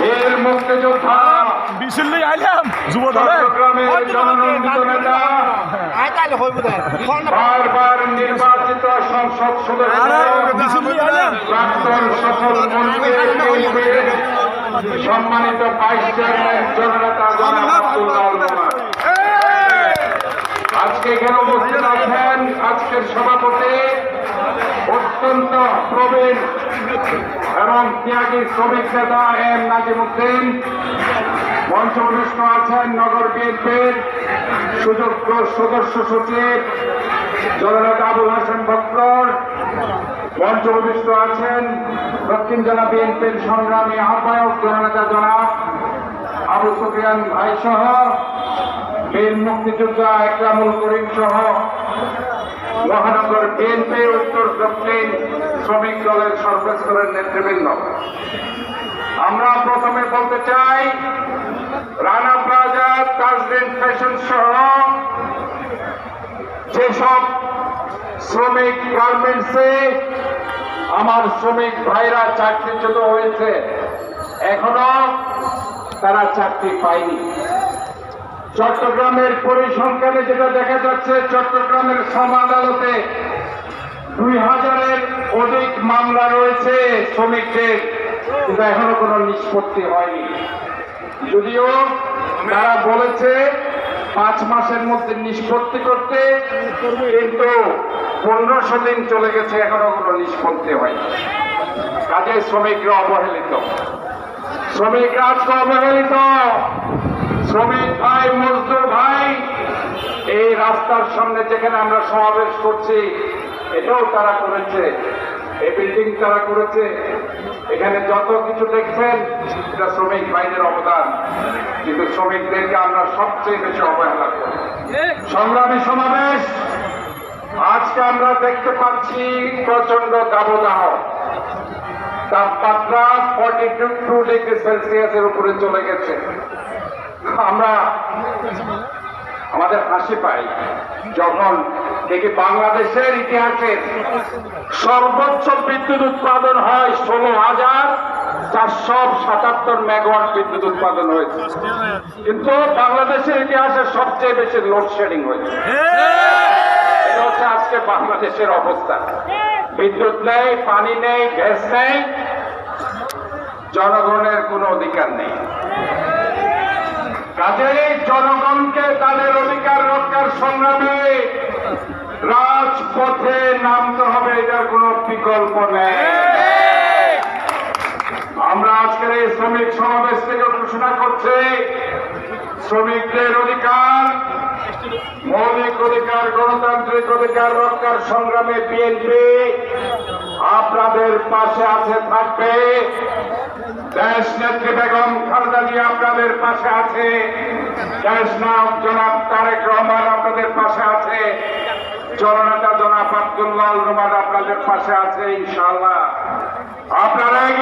বীর মুক্তিযোদ্ধা চট্টগ্রামের জননন্দিত নেতা বারবার নির্বাচিত সংসদ সদস্য প্রাক্তন সফল মন্ত্রী সম্মানিত ভাইস চেয়ারম্যান জননেতা জনাব আব্দুল্লাহ আল নোমান আজকে এখানে উপস্থিত আছেন আজকের সভাপতি অত্যন্ত প্রবীণ এবং ত্যাগী শ্রমিক নেতা এম নাজিমউদ্দিন মঞ্চবিষ্ট আছেন নগর বিএনপির সুযোগ্য সদস্য সচিব জননেতা আবুল হাসান বক্কর মঞ্চবিষ্ট আছেন দক্ষিণ জেলা বিএনপির সংগ্রামী আহ্বায়ক জননেতা জনাব আবু সুফিয়ান ভাই সহ বীর মুক্তিযোদ্ধা একরামুল করিম সহ মহানগর বিএনপির উত্তর দক্ষিণ শ্রমিক দলের সর্বস্তরের নেতৃবৃন্দ আমরা প্রথমে বলতে চাই রানা প্লাজা তাজরিন ফ্যাশন সহ যেসব শ্রমিক গার্মেন্টসে আমার শ্রমিক ভাইরা চাকরিচ্যুত হয়েছে এখনো তারা চাকরি পায়নি। চট্টগ্রামের পরিসংখ্যানে যেটা দেখা যাচ্ছে চট্টগ্রামের শ্রম আদালতে 2000-এর অধিক মামলা রয়েছে শ্রমিকদের, কিন্তু এখনো কোনো নিষ্পত্তি হয়নি। যদিও তারা বলেছে 5 মাসের মধ্যে নিষ্পত্তি করতে, কিন্তু 1500 দিন চলে গেছে এখনো কোনো নিষ্পত্তি হয়নি। কাজে শ্রমিকরা অবহেলিত, শ্রমিকরা আজকে অবহেলিত। শ্রমিক ভাই মজদুর ভাই এই রাস্তার সামনে যেখানে আমরা সমাবেশ করছি এটাও তারা করেছে, এই বিল্ডিং তারা করেছে, এখানে যত কিছু দেখছেন এটা শ্রমিক ভাইদের অবদান, কিন্তু শ্রমিকদেরকে আমরা সবচেয়ে বেশি অবহেলা করি। সংগ্রামী সমাবেশ আজকে আমরা দেখতে পাচ্ছি প্রচন্ড দাবদাহ, তাপমাত্রা 42 ডিগ্রি সেলসিয়াসের উপরে চলে গেছে। আমরা আমাদের হাসি পাই যখন দেখি বাংলাদেশের ইতিহাসের সর্বোচ্চ বিদ্যুৎ উৎপাদন হয় 16,477 মেগাওয়াট বিদ্যুৎ উৎপাদন হয়েছে, কিন্তু বাংলাদেশের ইতিহাসে সবচেয়ে বেশি লোডশেডিং হয়েছে। এটা হচ্ছে আজকে বাংলাদেশের অবস্থা। বিদ্যুৎ নেই, পানি নেই, গ্যাস নেই, জনগণের কোনো অধিকার নেই। কাজেই জনগণকে তাদের অধিকার রক্ষার সংগ্রামে রাজপথে নামতে হবে, এটার কোনো বিকল্প নেই। আমরা আজকের এই শ্রমিক সমাবেশ থেকে ঘোষণা করছি শ্রমিকদের অধিকার, মৌলিক অধিকার, গণতান্ত্রিক অধিকার রক্ষার সংগ্রামে বিএনপি আপনাদের পাশে আছে, থাকবে। দেশ নেত্রী বেগম খালেদা জিয়া আপনাদের পাশে আছে, দেশ নায়ক জনাব তারেক রহমান আপনাদের পাশে আছে, জননেতা জনাব আব্দুল্লাহ আল নোমান আপনাদের পাশে আছে। ইনশাআল্লাহ আপনারা